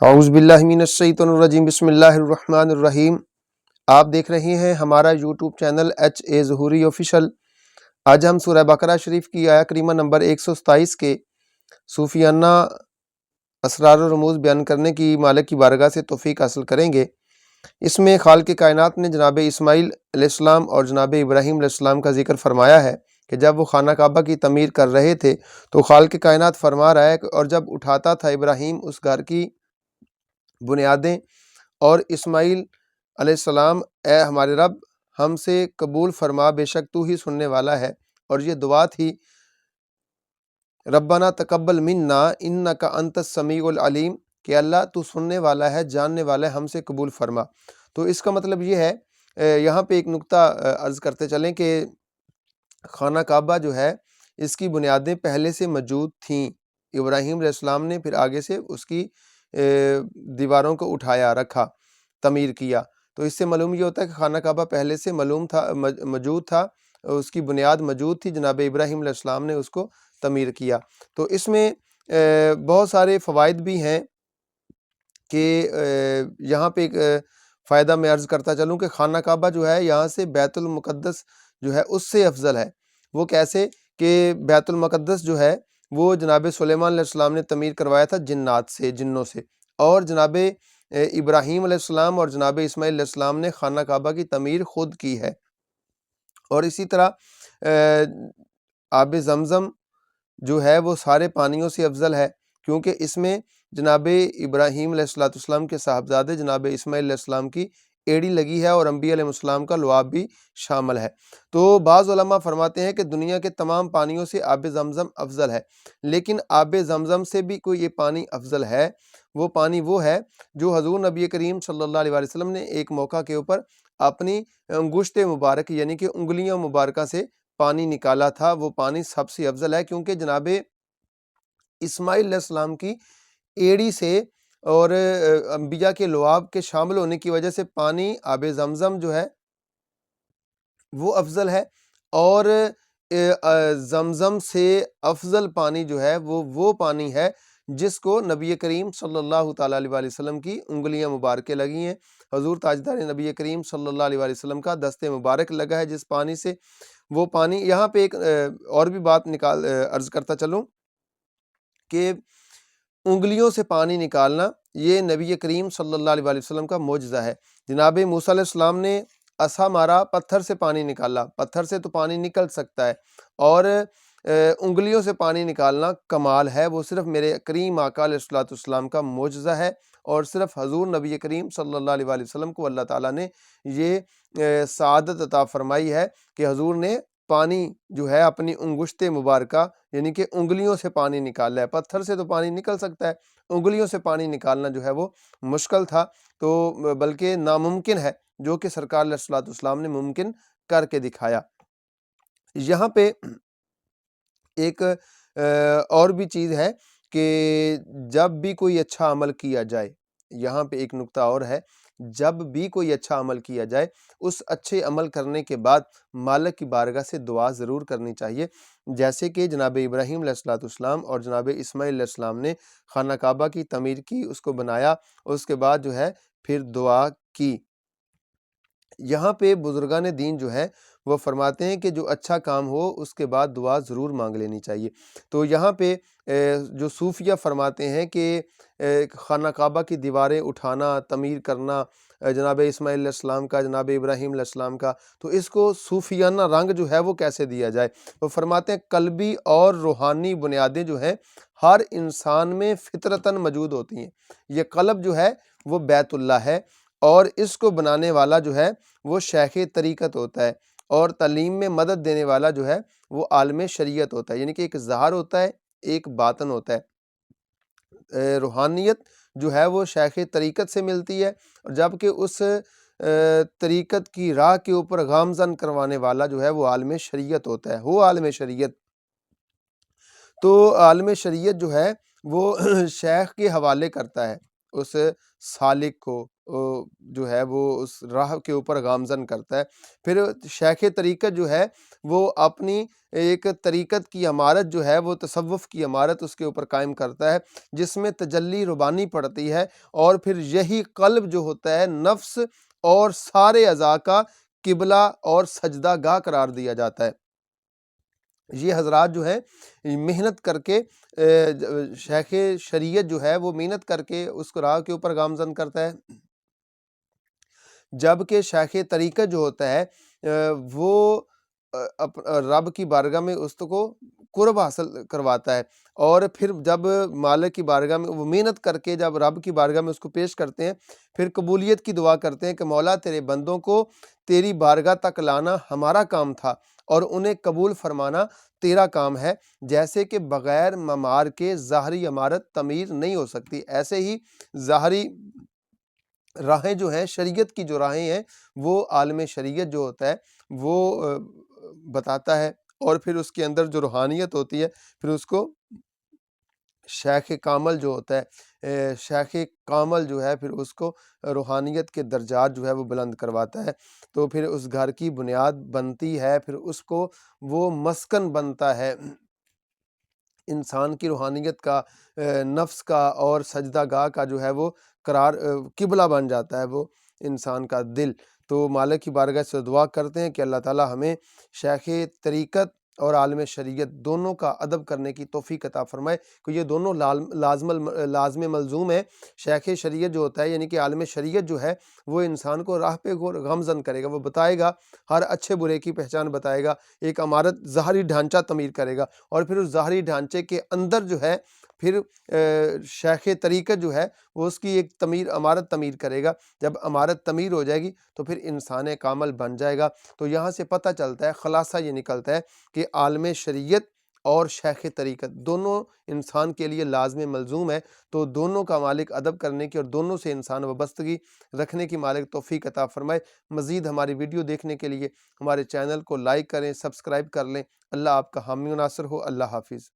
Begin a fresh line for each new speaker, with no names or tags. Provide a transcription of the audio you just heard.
اعوذ باللہ من الشیطان الرجیم، بسم اللہ الرحمن الرحیم۔ آپ دیکھ رہے ہیں ہمارا YouTube channel H A Zahoori official. آج ہم سورہ بقرہ شریف کی آیہ کریمہ نمبر 127 کے صوفیانہ اسرار و رموز بیان کرنے کی مالک کی بارگاہ سے توفیق حاصل کریں گے۔ اس میں خالق کائنات نے جناب اسماعیل علیہ السلام اور جناب ابراہیم علیہ السلام کا ذکر فرمایا ہے کہ جب وہ خانہ کعبہ کی تعمیر کر رہے تھے تو خالق کائنات فرما رہا ہے کہ اور جب اٹھاتا تھا ابراہیم اس گھر کی بنیادیں اور اسماعیل علیہ السلام، اے ہمارے رب ہم سے قبول فرما، بے شک تو ہی سننے والا ہے۔ اور یہ دعا تھی، ربنا تقبل منا انک انت السمیع العلیم، کہ اللہ تو سننے والا ہے، جاننے والا ہے، ہم سے قبول فرما۔ تو اس کا مطلب یہ ہے، یہاں پہ ایک نقطہ عرض کرتے چلیں کہ خانہ کعبہ جو ہے اس کی بنیادیں پہلے سے موجود تھیں۔ ابراہیم علیہ السلام نے پھر آگے سے اس کی دیواروں کو اٹھایا، رکھا، تعمیر کیا۔ تو اس سے معلوم یہ ہوتا ہے کہ خانہ کعبہ پہلے سے موجود تھا، اس کی بنیاد موجود تھی، جناب ابراہیم علیہ السلام نے اس کو تعمیر کیا۔ تو اس میں بہت سارے فوائد بھی ہیں کہ یہاں پہ ایک فائدہ میں عرض کرتا چلوں کہ خانہ کعبہ جو ہے یہاں سے بیت المقدس جو ہے اس سے افضل ہے۔ وہ کیسے کہ بیت المقدس جو ہے وہ جناب سلیمان علیہ السلام نے تعمیر کروایا تھا جنوں سے، اور جناب ابراہیم علیہ السلام اور جناب اسماعیل علیہ السلام نے خانہ کعبہ کی تعمیر خود کی ہے۔ اور اسی طرح آب زمزم جو ہے وہ سارے پانیوں سے افضل ہے، کیونکہ اس میں جناب ابراہیم علیہ السلام کے صاحبزادے جناب اسماعیل علیہ السلام کی ایڑی لگی ہے اور انبیاء علیہ السلام کا لعاب بھی شامل ہے۔ تو بعض علماء فرماتے ہیں کہ دنیا کے تمام پانیوں سے آب زمزم افضل ہے، لیکن آب زمزم سے بھی کوئی یہ پانی افضل ہے، وہ پانی وہ ہے جو حضور نبی کریم صلی اللہ علیہ وسلم نے ایک موقع کے اوپر اپنی انگشت مبارک یعنی کہ انگلیاں مبارکہ سے پانی نکالا تھا۔ وہ پانی سب سے افضل ہے، کیونکہ جناب اسماعیل علیہ السلام کی ایڑی سے اور انبیاء کے لعاب کے شامل ہونے کی وجہ سے پانی آب زمزم جو ہے وہ افضل ہے۔ اور زمزم سے افضل پانی جو ہے وہ پانی ہے جس کو نبی کریم صلی اللہ تعالیٰ علیہ وسلم کی انگلیاں مبارکیں لگی ہیں۔ حضور تاجدار نبی کریم صلی اللہ علیہ وسلم کا دست مبارک لگا ہے جس پانی سے، وہ پانی۔ یہاں پہ ایک اور بھی بات عرض کرتا چلوں کہ انگلیوں سے پانی نکالنا یہ نبی کریم صلی اللہ علیہ وسلم کا معجزہ ہے۔ جناب موسیٰ علیہ السلام نے عصا مارا، پتھر سے پانی نکالا، پتھر سے تو پانی نکل سکتا ہے، اور انگلیوں سے پانی نکالنا کمال ہے، وہ صرف میرے کریم آقا علیہ السلام کا معجزہ ہے، اور صرف حضور نبی کریم صلی اللہ علیہ وسلم کو اللہ تعالیٰ نے یہ سعادت عطا فرمائی ہے کہ حضور نے پانی جو ہے اپنی انگشت مبارکہ یعنی کہ انگلیوں سے پانی نکالا ہے۔ پتھر سے تو پانی نکل سکتا ہے، انگلیوں سے پانی نکالنا جو ہے وہ مشکل تھا، تو بلکہ ناممکن ہے، جو کہ سرکار علیہ السلام نے ممکن کر کے دکھایا۔ یہاں پہ ایک اور بھی چیز ہے کہ جب بھی کوئی اچھا عمل کیا جائے، یہاں پہ ایک نقطہ اور ہے، جب بھی کوئی اچھا عمل کیا جائے اس اچھے عمل کرنے کے بعد مالک کی بارگاہ سے دعا ضرور کرنی چاہیے، جیسے کہ جناب ابراہیم علیہ السلام اور جناب اسماعیل علیہ السلام نے خانہ کعبہ کی تعمیر کی، اس کو بنایا، اور اس کے بعد جو ہے پھر دعا کی۔ یہاں پہ بزرگان دین جو ہے وہ فرماتے ہیں کہ جو اچھا کام ہو اس کے بعد دعا ضرور مانگ لینی چاہیے۔ تو یہاں پہ جو صوفیہ فرماتے ہیں کہ خانہ کعبہ کی دیواریں اٹھانا، تعمیر کرنا، جناب اسماعیل علیہ السلام کا، جناب ابراہیم علیہ السلام کا، تو اس کو صوفیانہ رنگ جو ہے وہ کیسے دیا جائے؟ وہ فرماتے ہیں قلبی اور روحانی بنیادیں جو ہیں ہر انسان میں فطرتاً موجود ہوتی ہیں۔ یہ قلب جو ہے وہ بیت اللہ ہے، اور اس کو بنانے والا جو ہے وہ شیخ طریقت ہوتا ہے، اور تعلیم میں مدد دینے والا جو ہے وہ عالم شریعت ہوتا ہے، یعنی کہ ایک ظاہر ہوتا ہے، ایک باطن ہوتا ہے۔ روحانیت جو ہے وہ شیخ طریقت سے ملتی ہے، جبکہ اس طریقت کی راہ کے اوپر گامزن کروانے والا جو ہے وہ عالم شریعت ہوتا ہے، وہ عالم شریعت۔ تو عالم شریعت جو ہے وہ شیخ کے حوالے کرتا ہے اس سالک کو، جو ہے وہ اس راہ کے اوپر گامزن کرتا ہے۔ پھر شیخ طریقت جو ہے وہ اپنی ایک طریقت کی عمارت جو ہے وہ تصوف کی عمارت اس کے اوپر قائم کرتا ہے، جس میں تجلی ربانی پڑتی ہے، اور پھر یہی قلب جو ہوتا ہے نفس اور سارے اعضاء کا قبلہ اور سجدہ گاہ قرار دیا جاتا ہے۔ یہ حضرات جو ہے محنت کر کے شیخ شریعت جو ہے وہ محنت کر کے اس راہ کے اوپر گامزن کرتا ہے، جبکہ شیخ طریقت جو ہوتا ہے وہ رب کی بارگاہ میں اس کو قرب حاصل کرواتا ہے، اور پھر جب مالک کی بارگاہ میں وہ محنت کر کے جب رب کی بارگاہ میں اس کو پیش کرتے ہیں، پھر قبولیت کی دعا کرتے ہیں کہ مولا تیرے بندوں کو تیری بارگاہ تک لانا ہمارا کام تھا اور انہیں قبول فرمانا تیرا کام ہے، جیسے کہ بغیر معمار کے ظاہری عمارت تعمیر نہیں ہو سکتی، ایسے ہی ظاہری راہیں جو ہیں شریعت کی جو راہیں ہیں وہ عالم شریعت جو ہوتا ہے وہ بتاتا ہے، اور پھر اس کے اندر جو روحانیت ہوتی ہے پھر اس کو شیخ کامل جو ہوتا ہے شیخ کامل جو ہے پھر اس کو روحانیت کے درجات جو ہے وہ بلند کرواتا ہے، تو پھر اس گھر کی بنیاد بنتی ہے، پھر اس کو وہ مسکن بنتا ہے انسان کی روحانیت کا، نفس کا اور سجدہ گاہ کا جو ہے وہ قرار قبلہ بن جاتا ہے وہ انسان کا دل۔ تو مالک کی بارگاہ سے دعا کرتے ہیں کہ اللہ تعالی ہمیں شیخ طریقت اور عالم شریعت دونوں کا ادب کرنے کی توفیق عطا فرمائے، کہ یہ دونوں لازم ملزوم ہے۔ شیخ شریعت جو ہوتا ہے یعنی کہ عالم شریعت جو ہے وہ انسان کو راہ پہ گامزن کرے گا، وہ بتائے گا، ہر اچھے برے کی پہچان بتائے گا، ایک عمارت ظاہری ڈھانچہ تعمیر کرے گا، اور پھر اس ظاہری ڈھانچے کے اندر جو ہے پھر شیخ طریقت جو ہے وہ اس کی ایک عمارت تعمیر کرے گا۔ جب عمارت تعمیر ہو جائے گی تو پھر انسان کامل بن جائے گا۔ تو یہاں سے پتہ چلتا ہے، خلاصہ یہ نکلتا ہے کہ عالم شریعت اور شیخ طریقت دونوں انسان کے لیے لازم ملزوم ہے، تو دونوں کا مالک ادب کرنے کی اور دونوں سے انسان وابستگی رکھنے کی مالک توفیق عطا فرمائے۔ مزید ہماری ویڈیو دیکھنے کے لیے ہمارے چینل کو لائک کریں، سبسکرائب کر لیں۔ اللہ آپ کا حامی و ناصر ہو۔ اللہ حافظ۔